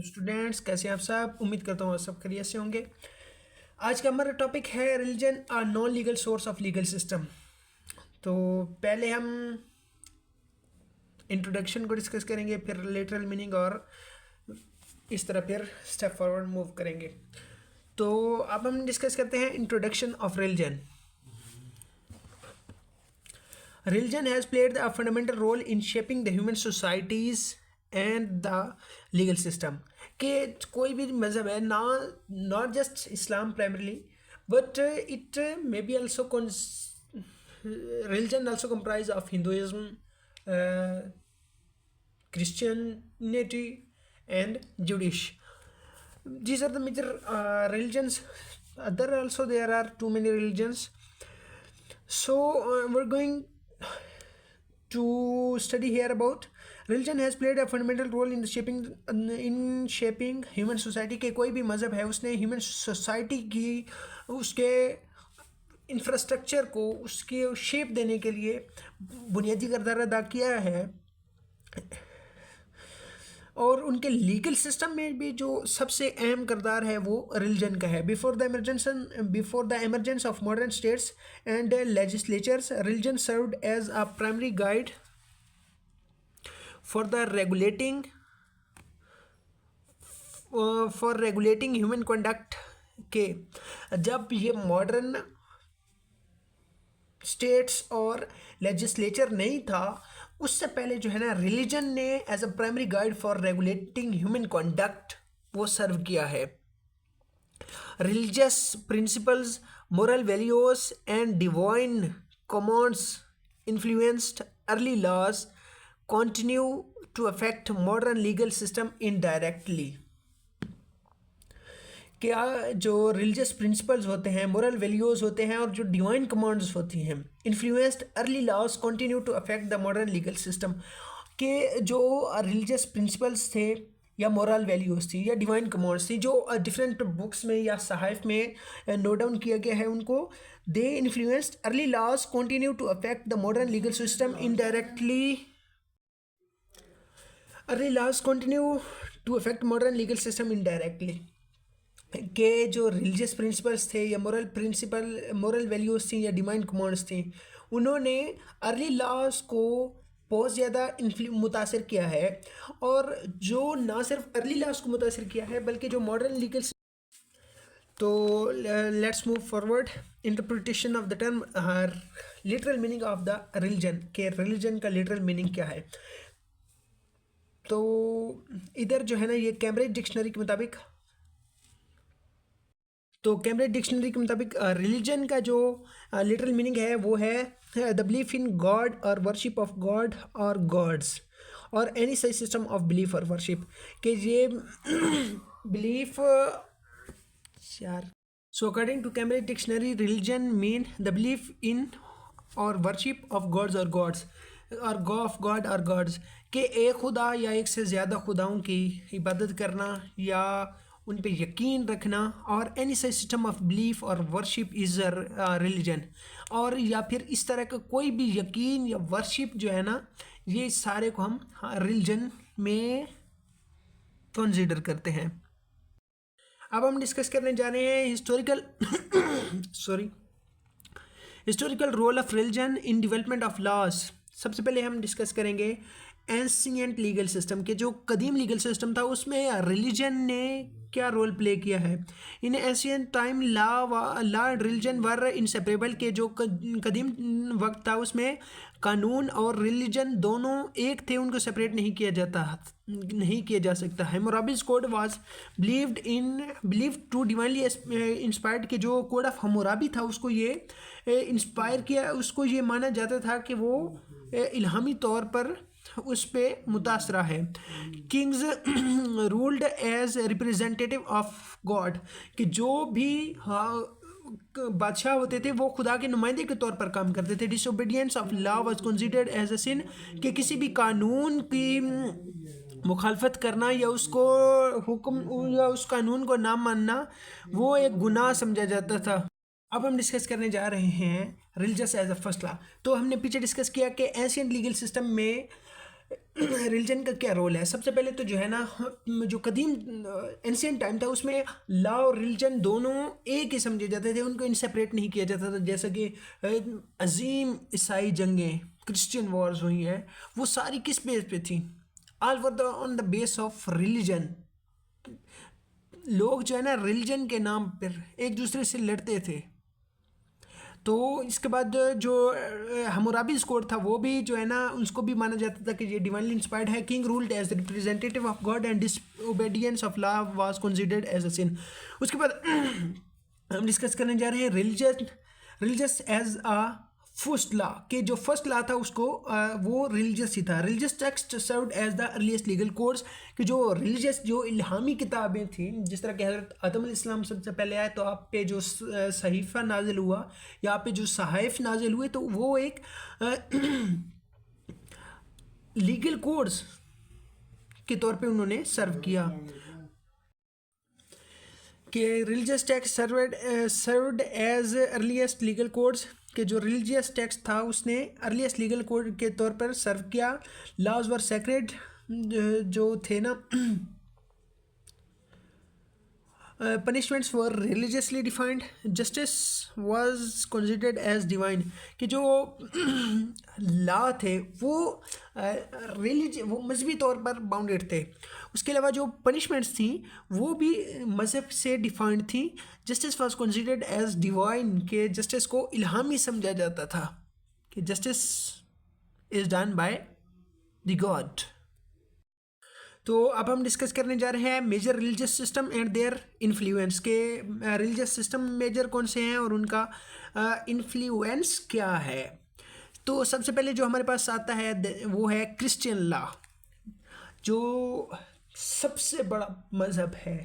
Students, कैसे हैं आप सब। उम्मीद करता हूँ आप सब खैरियत से होंगे। आज का हमारा टॉपिक है religion a non legal source of legal system. तो पहले हम इंट्रोडक्शन को डिस्कस करेंगे, फिर लिटरल मीनिंग और इस तरह फिर स्टेप फॉरवर्ड मूव करेंगे। तो अब हम डिस्कस करते हैं introduction of religion. Religion has played a fundamental role in shaping the human societies and the legal system. कि कोई भी मज़हब है ना, not just Islam primarily, but it may be also religion also comprise of Hinduism, Christianity and Jewish. These are the major religions. Other also there are too many religions. So we're going to study here about religion has played a fundamental role in shaping human society. के कोई भी मज़हब है उसने human society की उसके infrastructure को उसके शेप देने के लिए बुनियादी किरदार अदा किया है। और उनके लीगल सिस्टम में भी जो सबसे अहम किरदार है वो रिलीजन का है। Before the emergence of modern states and legislatures, religion served as a primary guide for regulating human conduct. के जब ये मॉडर्न स्टेट्स और लेजिस्लेचर नहीं था, उससे पहले जो है ना, रिलीजन ने as a primary guide for regulating human conduct वो सर्व किया है। Religious principles, moral values and divine commands influenced early laws continue to affect modern legal system indirectly. क्या जो रिलीजियस प्रिंसिपल्स होते हैं, मोरल वैल्यूज़ होते हैं और जो डिवाइन कमांड्स होती हैं, influenced early laws continue to affect the modern legal system. के जो रिलीजियस प्रिंसिपल्स थे या मोरल वैल्यूज़ थी या डिवाइन कमांड्स थी, जो डिफरेंट बुक्स में या सहाइफ में नोट डाउन किया गया है उनको, they influenced early laws continue to affect the modern legal system indirectly. Early laws continue to affect modern legal system indirectly. के जो रिलीजियस प्रिंसिपल्स थे या मोरल वैल्यूज़ थी या डिवाइन कमांड्स थी, उन्होंने अर्ली लॉज को बहुत ज़्यादा मुतासर किया है। और जो ना सिर्फ अर्ली लॉज को मुतासर किया है बल्कि जो मॉडर्न लीगल। तो let's move forward. Interpretation of the term literal meaning of the religion. के रिलीजन का लिटरल मीनिंग क्या है। तो इधर जो है ना, ये कैम्ब्रिज डिक्शनरी के मुताबिक, रिलीजन का जो लिटरल मीनिंग है वो है द बिलीफ इन गॉड और वर्शिप ऑफ गॉड और गॉड्स और any such system of belief और वर्शिप। कि ये बिलीफ यार। So according to Cambridge dictionary, religion mean the belief in और वर्शिप ऑफ गॉड्स और गॉड्स और ऑफ गॉड और गॉड्स। के एक खुदा या एक से ज़्यादा खुदाओं की इबादत करना या उन पे यकीन रखना, और any such system of belief और वर्शिप इज़ रिलीजन। और या फिर इस तरह का कोई भी यकीन या वर्शिप जो है ना, ये सारे को हम रिलीजन में कंसीडर करते हैं। अब हम डिस्कस करने जा रहे हैं historical role of religion in development of laws. सबसे पहले हम डिस्कस करेंगे एंशिएंट लीगल सिस्टम के। जो कदीम लीगल सिस्टम था उसमें रिलीजन ने क्या रोल प्ले किया है। इन एंशिएंट टाइम लॉ रिलीजन वर इनसेपरेबल। के जो कदीम वक्त था उसमें कानून और रिलीजन दोनों एक थे, उनको सेपरेट नहीं किया जा सकता। Hammurabi's code was believed to divinely inspired. के जो कोड ऑफ हम्मुराबी था उसको ये इंस्पायर किया, उसको ये माना जाता था कि वो इल्हामी तौर पर उस पर मुतासरा है। Kings ruled as representative of God. कि जो भी बादशाह होते थे वो खुदा के नुमाइंदे के तौर पर काम करते थे। Disobedience of law was considered as a sin. कि किसी भी कानून की मुखालफत करना या उसको हुक्म या उस कानून को ना मानना वो एक गुनाह समझा जाता था। अब हम डिस्कस करने जा रहे हैं religious as a first law. तो हमने पीछे डिस्कस किया कि एंशिएंट लीगल सिस्टम में रिलीजन का क्या रोल है। सबसे पहले तो जो है ना, जो कदीम एंशियंट टाइम था उसमें लॉ और रिलीजन दोनों एक ही समझे जाते थे, उनको इनसेपरेट नहीं किया जाता था। जैसा कि अजीम ईसाई जंगें, क्रिश्चियन वॉर्स हुई हैं, वो सारी किस बेस पे थी? All were the on the base of religion. लोग जो है ना रिलीजन के नाम पर एक दूसरे से लड़ते थे। तो इसके बाद जो हम्मुराबी कोड था वो भी जो है ना, उसको भी माना जाता था कि ये डिवाइनली इंस्पायर्ड है। King ruled as the representative of God and disobedience of law was considered as a sin. उसके बाद हम डिस्कस करने जा रहे हैं religious as a first law, के जो फर्स्ट लॉ था उसको वो रिलीजियस ही था। Religious text served as the earliest legal codes, कि जो रिलीजियस जो इल्हामी किताबें थी, जिस तरह के हज़रत आदम अलैहिस्सलाम सबसे पहले आए तो आप पे जो सहीफ़ा नाजिल हुआ या आप पे जो सहाइफ नाजिल हुए, तो वो एक लीगल कोड्स के तौर पे उन्होंने सर्व किया। कि religious text served as earliest legal codes, कि जो रिलीजियस टेक्स्ट था उसने अर्लीस्ट लीगल कोड के तौर पर सर्व किया। लॉज वर सेक्रेड, जो थे ना, punishments were religiously defined. Justice was considered as divine, कि जो लॉ थे वो वो मजहबी तौर पर बाउंडेड थे। उसके अलावा जो पनिशमेंट्स थी वो भी मज़हब से डिफाइंड थी। Justice was considered as divine, के जस्टिस को इल्हामी समझा जाता था, कि justice is done by the God. तो अब हम डिस्कस करने जा रहे हैं major religious system and their influence, के रिलीजियस सिस्टम मेजर कौन से हैं और उनका इन्फ्लुएंस क्या है। तो सबसे पहले जो हमारे पास आता है वो है क्रिश्चियन लॉ, जो सबसे बड़ा मज़हब है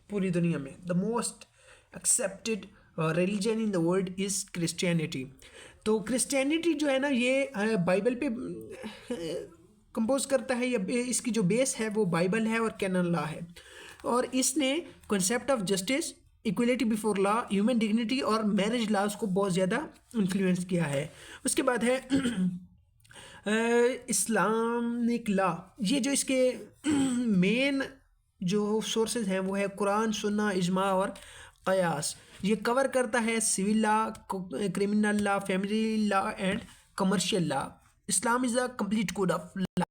पूरी दुनिया में। The most accepted religion in the world is Christianity. तो क्रिश्चियनिटी जो है ना, ये बाइबल पे कंपोज करता है, या इसकी जो बेस है वो बाइबल है और कैनन लॉ है। और इसने concept of justice, equality before law, human dignity और मैरिज लॉज को बहुत ज़्यादा इन्फ्लुएंस किया है। उसके बाद है इस्लामिक लॉ। ये जो इसके मेन जो सोर्सेज हैं वो है कुरान, सुन्ना, इजमा और कयास। ये कवर करता है civil law, criminal law, family law and commercial law. Islam is a complete code of law.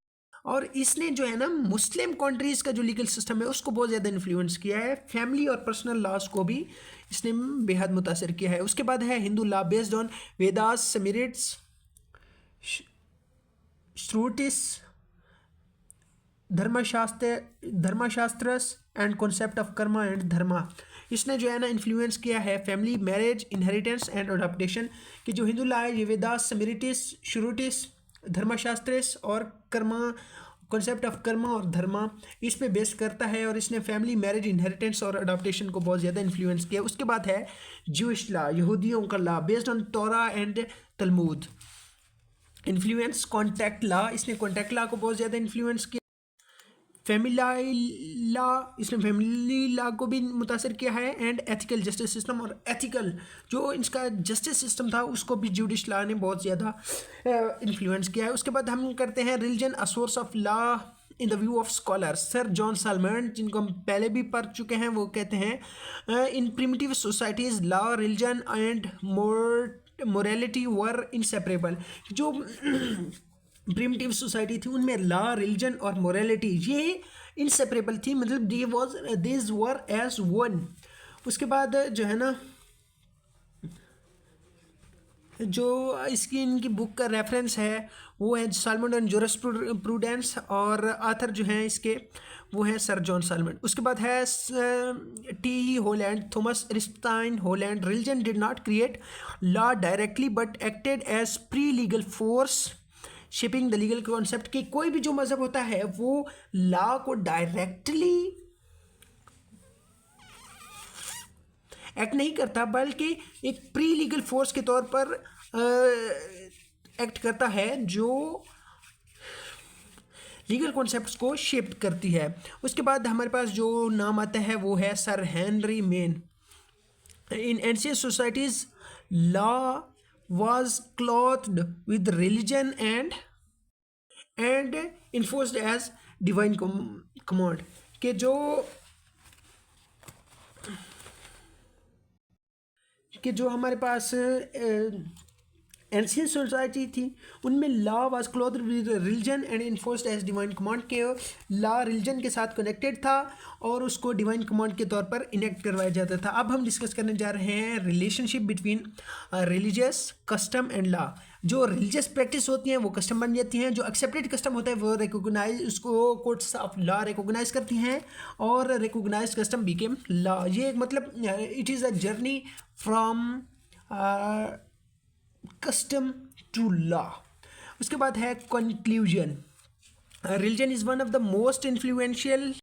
और इसने जो है ना मुस्लिम कंट्रीज़ का जो लीगल सिस्टम है उसको बहुत ज़्यादा इन्फ्लुएंस किया है। फैमिली और पर्सनल लॉज को भी इसने बेहद मुतासर किया है। उसके बाद है Hindu law based on Vedas, Smritis, Shrutis, Dharmashastras and concept of karma and dharma. इसने जो है ना इन्फ्लुएंस किया है family, marriage, inheritance and adoption, कि जो हिंदू लॉ है ये वेदास, समिरिटिस, श्रुतिस, धर्मशास्त्रस और कर्मा, कॉन्सेप्ट ऑफ कर्मा और धर्मा, इस पे बेस करता है। और इसने फैमिली, मैरिज, इनहेरिटेंस और अडॉप्टेशन को बहुत ज़्यादा इन्फ्लुएंस किया। उसके बाद है ज्यूइश लॉ, यहूदियों का लॉ बेस्ड ऑन तौरा एंड तलमूद। इन्फ्लुएंस कॉन्टैक्ट लॉ, इसने कॉन्टैक्ट लॉ को बहुत ज़्यादा इन्फ्लुएंस किया। फैमिली लॉ, इसने फैमिली लॉ को भी मुतासर किया है। एंड एथिकल जस्टिस सिस्टम, और एथिकल जो इसका जस्टिस सिस्टम था उसको भी ज्यूडिश लॉ ने बहुत ज़्यादा इन्फ्लुएंस किया है। उसके बाद हम करते हैं religion a source of law in the view of scholars. Sir John Salmond, जिनको हम पहले भी पढ़ चुके हैं, वो कहते हैं in primitive societies law, religion and morality were inseparable. जो प्रिमिटिव सोसाइटी थी उनमें लॉ, रिलीजन और मोरालिटी ये इनसेपरेबल थी, मतलब दिस वर एज वन। उसके बाद जो है ना, जो इसकी इनकी बुक का रेफरेंस है वो है साल्मंड एंड जूरिस्प्रूडेंस, और आथर जो हैं इसके वो हैं सर जॉन साल्मंड। उसके बाद है T Holland, Thomas Erskine Holland. Religion did not create law directly but acted as pre legal force shaping the legal concept, कि कोई भी जो मज़हब होता है वो लॉ को डायरेक्टली एक्ट नहीं करता, बल्कि एक प्री लीगल फोर्स के तौर पर एक्ट करता है, जो लीगल कॉन्सेप्ट्स को शेप करती है। उसके बाद हमारे पास जो नाम आता है वो है sir Henry Maine. In ancient societies law was clothed with religion and and enforced as divine command. कि जो हमारे पास एंशियंट सोसाइटी थी उनमें law was cloth with religion and enforced as divine command. के लॉ रिलीजन के साथ connected था और उसको डिवाइन कमांड के तौर पर इनेक्ट करवाया जाता था। अब हम डिस्कस करने जा रहे हैं relationship between religious custom and law. जो रिलीजियस प्रैक्टिस होती हैं वो कस्टम बन जाती हैं, जो एक्सेप्टेड कस्टम होता है वो रिकोगनाइज, उसको कोर्ट्स ऑफ लॉ रिकोगनाइज करती हैं और रिकोगनाइज कस्टम बिकेम लॉ। ये मतलब it is a journey from custom to law. उसके बाद है conclusion. Religion is one of the most influential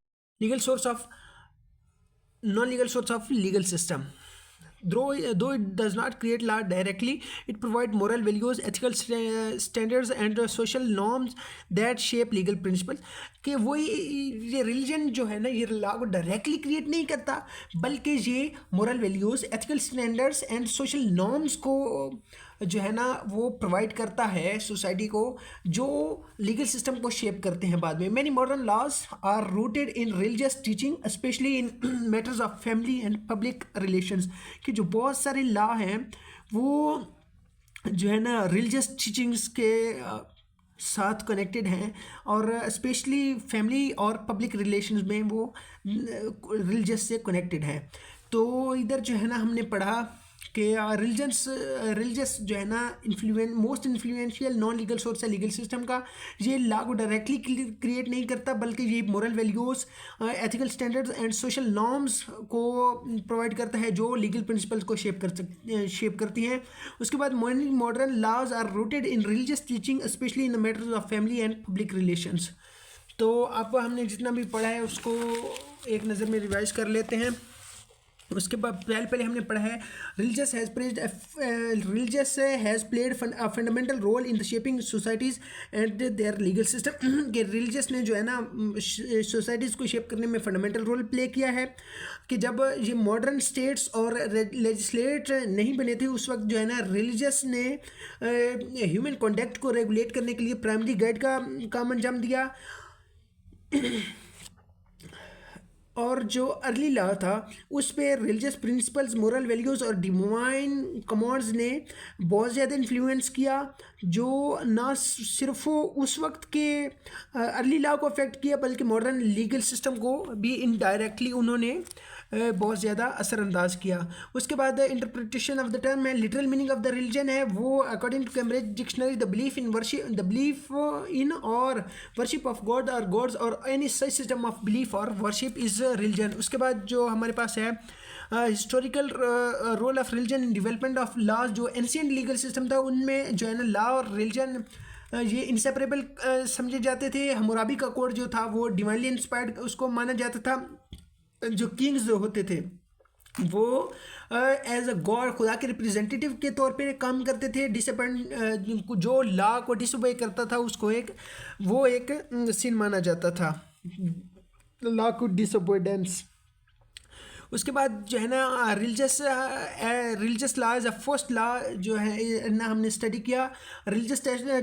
legal source of non legal source of legal system. Though it does not create law directly, it provides moral values, ethical standards and social norms that shape legal principles। कि वो ये religion जो है ना ये law को directly create नहीं करता, बल्कि ये moral values, ethical standards and social norms को जो है ना वो प्रोवाइड करता है सोसाइटी को, जो लीगल सिस्टम को शेप करते हैं बाद में। Many modern laws are rooted in religious teaching, specially in matters of family and public relations. कि जो बहुत सारे लॉ हैं वो जो है ना रिलीजियस टीचिंग्स के साथ कनेक्टेड हैं और स्पेशली फैमिली और पब्लिक रिलेशंस में वो रिलीजियस से कनेक्टेड हैं। तो इधर जो है ना हमने पढ़ा कि रिलीजियस जो है ना most influential non legal source है लीगल सिस्टम का। ये लॉ को डायरेक्टली क्रिएट नहीं करता, बल्कि ये moral values, ethical standards and social norms को प्रोवाइड करता है, जो लीगल प्रिंसिपल्स को शेप करती हैं। उसके बाद modern laws are rooted in religious teaching, specially in the matters of family and public relations. तो अब हमने जितना भी पढ़ा है उसको एक नज़र में रिवाइज कर लेते हैं। उसके बाद पहले हमने पढ़ा है religious has played a fundamental role in the shaping societies and their legal system. कि रिलीजियस ने जो है ना सोसाइटीज़ को शेप करने में फंडामेंटल रोल प्ले किया है। कि जब ये मॉडर्न स्टेट्स और लेजिस्लेट नहीं बने थे उस वक्त जो है ना रिलीजियस ने ह्यूमन कॉन्डक्ट को रेगुलेट करने के लिए प्राइमरी गाइड का काम अंजाम दिया। और जो अर्ली लॉ था उस पर रिलीजियस प्रिंसिपल्स, मोरल वैल्यूज़ और डिवाइन कमांड्स ने बहुत ज़्यादा इन्फ्लुएंस किया, जो ना सिर्फ उस वक्त के अर्ली लॉ को अफेक्ट किया बल्कि मॉडर्न लीगल सिस्टम को भी इनडायरेक्टली उन्होंने बहुत ज़्यादा असरअंदाज किया। उसके बाद इंटरप्रिटेशन ऑफ द टर्म है, literal meaning of the religion है वो according to Cambridge dictionary the belief in और वर्शिप ऑफ गॉड और गॉड्स और any such system of belief और वर्शिप इज़ रिलीजन। उसके बाद जो हमारे पास है historical role of religion in development of laws. जो एंशिएंट लीगल सिस्टम था उनमें जो है ना लॉ और रिलीजन ये इंसेपरेबल समझे जाते थे। हम्मुराबी का कोड जो था वो डिवाइनली इंस्पायर्ड उसको माना जाता था। जो किंग्स जो होते थे वो एज अ गॉड, खुदा के रिप्रेजेंटेटिव के तौर पे काम करते थे। जो लॉ को डिसोबे करता था उसको एक सिन माना जाता था, लॉ को डिसोबीडेंस। उसके बाद जो है ना religious law as a first law जो है ना हमने स्टडी किया। Religious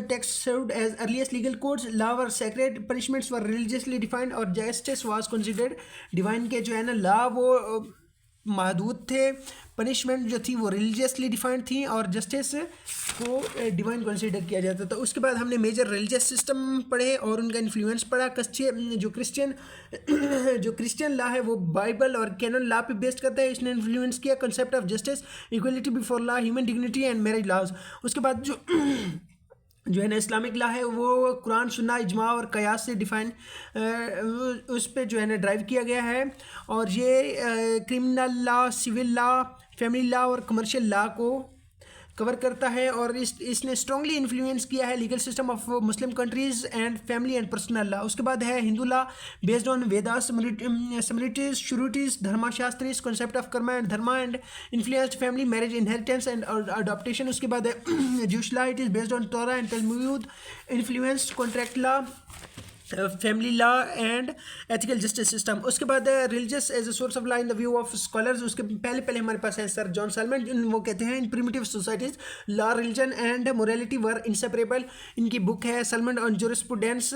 text served as earliest legal codes, law were sacred, punishments were religiously defined और जस्टिस वाज कंसिडर्ड डिवाइन। के जो है ना लॉ वो महदूद थे, पनिशमेंट जो थी वो रिलीजियसली डिफाइंड थी और जस्टिस को डिवाइन कंसीडर किया जाता था। उसके बाद हमने मेजर रिलीजियस सिस्टम पढ़े और उनका इन्फ्लुएंस पढ़ा। जो क्रिश्चियन लॉ है वो बाइबल और कैनन लॉ पे बेस्ड करता है। इसने इन्फ्लुएंस किया concept of justice, equality before law, human dignity and marriage laws. उसके बाद जो है ना इस्लामिक लॉ है वो कुरान, सुन्ना, इजमा और कयास से डिफाइन उस पर जो है ना ड्राइव किया गया है। और ये criminal law, civil law, family law और कमर्शियल लॉ को कवर करता है और इसने स्ट्रांगली इन्फ्लुएंस किया है legal system of Muslim countries and family and personal law. उसके बाद है Hindu law based on Vedas, Smritis, Shrutis, Dharmashastras, concept of karma and dharma and influenced family, marriage, inheritance and adoption. उसके बाद है Jewish law, it is based on Torah and Talmud, influenced contract law family law and ethical justice system. उसके बाद religious as a source of law in the view of scholars. उसके पहले हमारे पास है सर जॉन साल्मन। वो कहते हैं in primitive societies law religion and morality were inseparable. इनकी बुक है Salmond on jurisprudence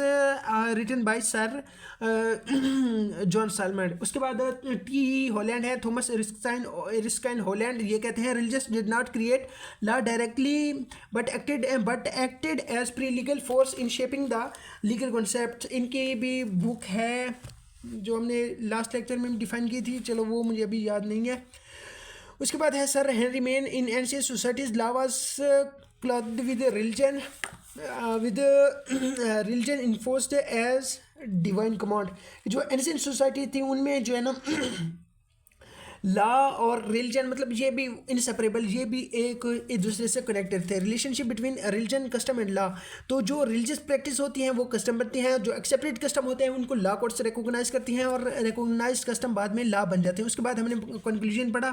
written by sir John Salmond. उसके बाद टी हॉलैंड है, थॉमस रिस्काइन हॉलैंड। ये कहते हैं religious did not create law directly but acted as pre legal force in shaping the legal concept. इनकी भी book है जो हमने लास्ट लेक्चर में डिफाइन की थी, चलो वो मुझे अभी याद नहीं है। उसके बाद है sir Henry Maine in ancient societies law was clothed with religion enforced as divine command. जो एंशिएंट सोसाइटी थी उनमें जो है ना लॉ और रिलीजन मतलब ये भी इनसेपरेबल, ये भी एक दूसरे से कनेक्टेड थे। Relationship between religion custom and law. तो जो रिलीजियस प्रैक्टिस होती हैं वो कस्टम बनती हैं, जो एक्सेप्टेड कस्टम होते हैं उनको लॉ कोर्ट्स रिकॉग्नाइज करती हैं और रिकॉग्नाइज कस्टम बाद में लॉ बन जाते हैं। उसके बाद हमने कंक्लूजन पढ़ा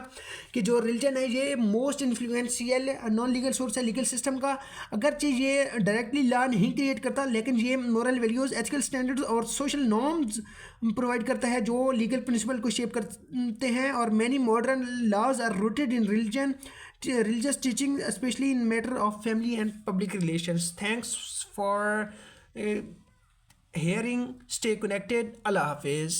कि जो रिलीजन है ये most influential non legal source है लीगल सिस्टम का। अगरचे ये डायरेक्टली लॉ नहीं क्रिएट करता लेकिन ये मॉरल वैल्यूज़, एथिकल स्टैंडर्ड्स और सोशल नॉर्म्स प्रोवाइड करता है जो लीगल प्रिंसिपल को शेप करते हैं। और many modern laws are rooted in religious teaching, especially in matter of family and public relations. Thanks for hearing. Stay connected. Allah Hafiz.